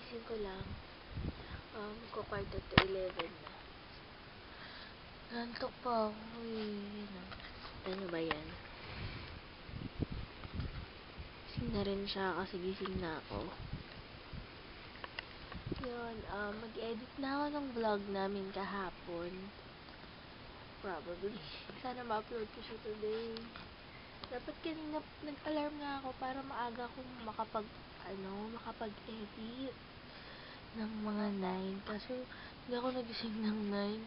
Kagising ko lang. Quarter to 11 na. Nantok pa ako Ano ba yan? Gising na rin siya kasi gising na ako. Yun, mag-edit na ako ng vlog namin kahapon. Probably. Sana ma-upload ko siya today. Dapat kanina nag-alarm nga ako para maaga akong makapag-edit ng mga 9. Kaso, hindi ako nagising ng 9.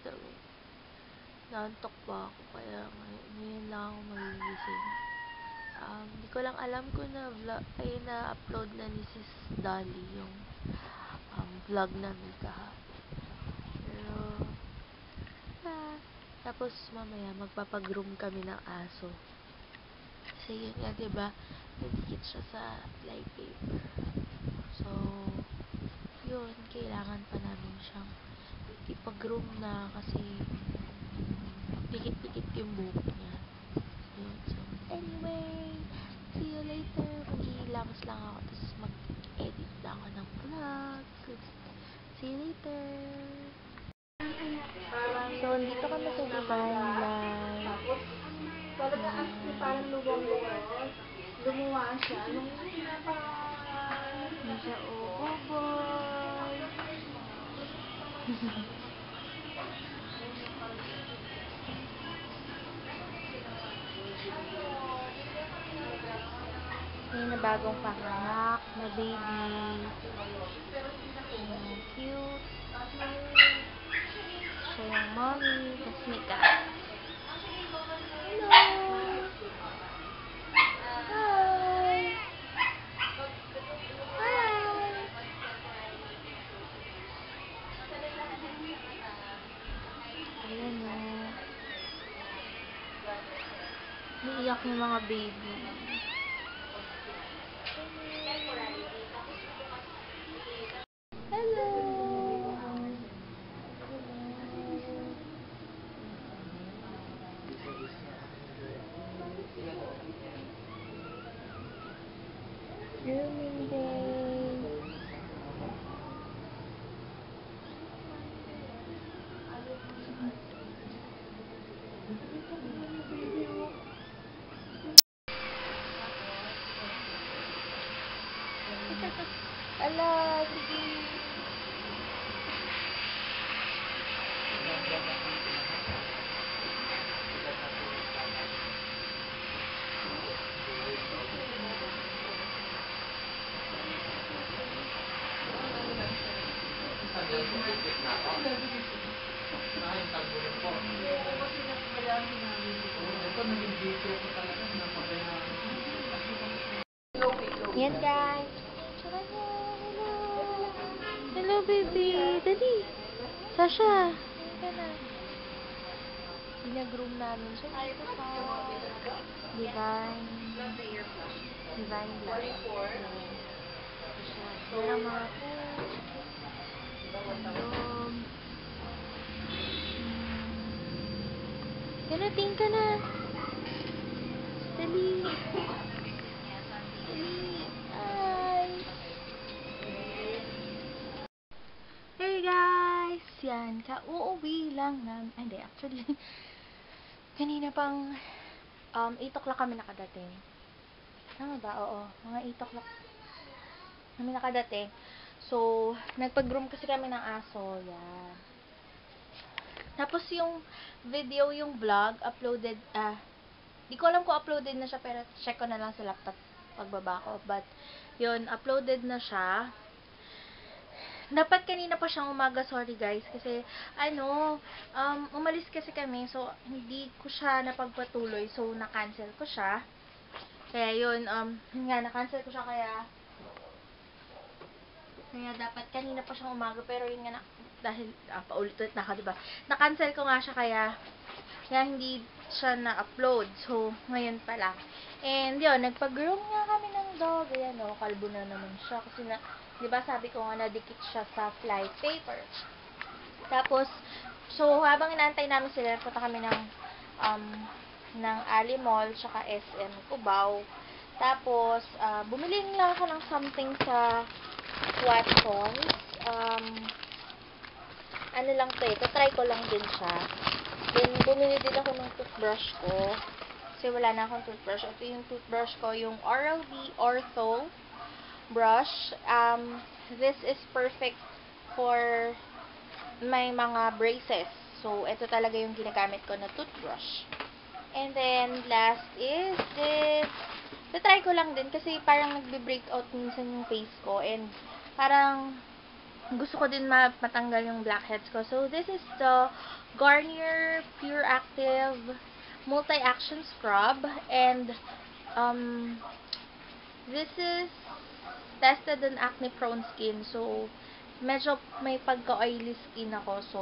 Naantok pa ako. Kaya ngayon lang ako magigising. Hindi ko lang alam kung na-upload na ni Sis Dolly yung vlog namin kahapon. Pero, tapos mamaya magpapagroom kami ng aso. Kasi yun nga, diba, nadikit siya sa flypaper. So, yun, kailangan pa namin siyang ipag-groom na kasi pikit-pikit yung buhok niya. Yun, so, anyway, see you later. Mag-i-relax lang ako, tapos mag-edit na ako ng vlog. See you later. So, dito kami sa Divine Life. Parang lumuwa siya. Hindi siya, boy. May na bagong panganak na baby. Cute. Siya yung mommy. Tapos may cat. Hello! Hi! Hi! Ayan o. Naiiyak yung mga baby. Hello! Grooming day. Ala, sige. Yan guys. Hello. Hello baby. Dali. Sasha. Gina-groom namin siya dito sa Divine Life. Walang mga dog. Kanating ka na. Dali. Hi. Hey guys. Yan. Uuwi lang namin. Hindi, actually. Kanina pang 8 o'clock kami nakadating. Tama ba? Oo. Mga 8 o'clock kami nakadating. So, nagpag-groom kasi kami ng aso. Yan. Tapos yung video, yung vlog, uploaded, di ko alam kung uploaded na siya, pero check ko na lang sa laptop pagbaba ko. But, yun, uploaded na siya. Dapat kanina pa siyang umaga, sorry guys, kasi, umalis kasi kami, so, hindi ko siya napagpatuloy, so, na-cancel ko siya. Kaya yun, na-cancel ko siya, kaya dapat kanina pa siyang umaga, pero yun nga dahil paulit-ulit na ako, diba? Na-cancel ko nga siya, kaya hindi siya na-upload. So, ngayon pa lang. And yun, nagpag-groom nga kami ng dog. Ayan o, kalbo na naman siya. Kasi diba sabi ko nga, nadikit siya sa fly paper. Tapos, so, habang inaantay namin sila, punta kami ng Ali Mall, tsaka SM Cubao. Tapos, bumili lang ako ng something sa Watsons. Ano lang to eh. Try ko lang din siya. Then, bumili din ako ng toothbrush ko. Kasi wala na akong toothbrush. Ito yung toothbrush ko. Yung Oral-B Ortho brush. This is perfect for my mga braces. So, ito talaga yung ginagamit ko na toothbrush. And then, last is this. Try ko lang din kasi parang nagbe-breakout minsan yung face ko. And parang gusto ko din matanggal yung blackheads ko. So, this is the Garnier Pure Active Multi-Action Scrub. And, this is tested on acne-prone skin. So, medyo may pagka-oily skin ako. So,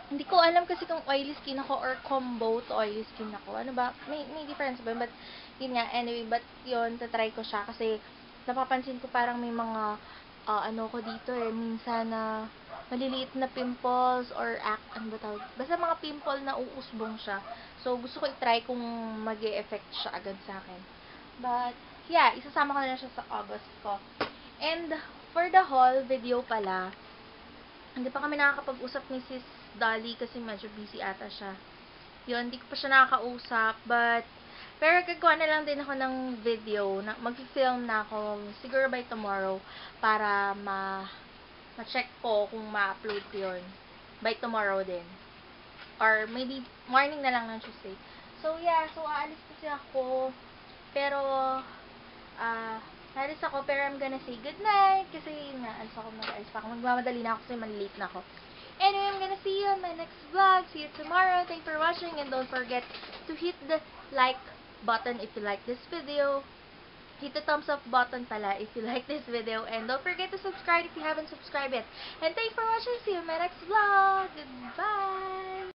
hindi ko alam kasi kung oily skin ako or combo to oily skin ako. Ano ba? May difference ba? But, yun nga. Anyway, but yun, tatry ko siya. Kasi, napapansin ko parang may mga, ano ko dito eh. Minsan na, maliliit na pimples or ano ba tawag? Basta mga pimple na uusbong siya. So, gusto ko i-try kung mag-e-effect siya agad sa akin. But, yeah, isasama ko na siya sa August ko. And, for the haul video pala, hindi pa kami nakakapag-usap ni Sis Dolly kasi medyo busy ata siya. Yun, hindi ko pa siya nakakausap. Pero gagawa na lang din ako ng video. Mag-film na ako siguro by tomorrow para ma-check ko kung ma-upload ko yun. By tomorrow din. Or maybe morning na lang ng Tuesday. So, yeah. So, aalis kasi ako. Pero, aalis ako, pero I'm gonna say goodnight. Kasi, yun nga, alis ako, mag-alis pa ako. Magmamadali na ako kasi malilate na ako. Anyway, I'm gonna see you on my next vlog. See you tomorrow. Thanks for watching. And don't forget to hit the like button if you like this video. Hit the thumbs up button pala if you like this video. And don't forget to subscribe if you haven't subscribed yet. And thanks for watching. See you in my next vlog. Goodbye!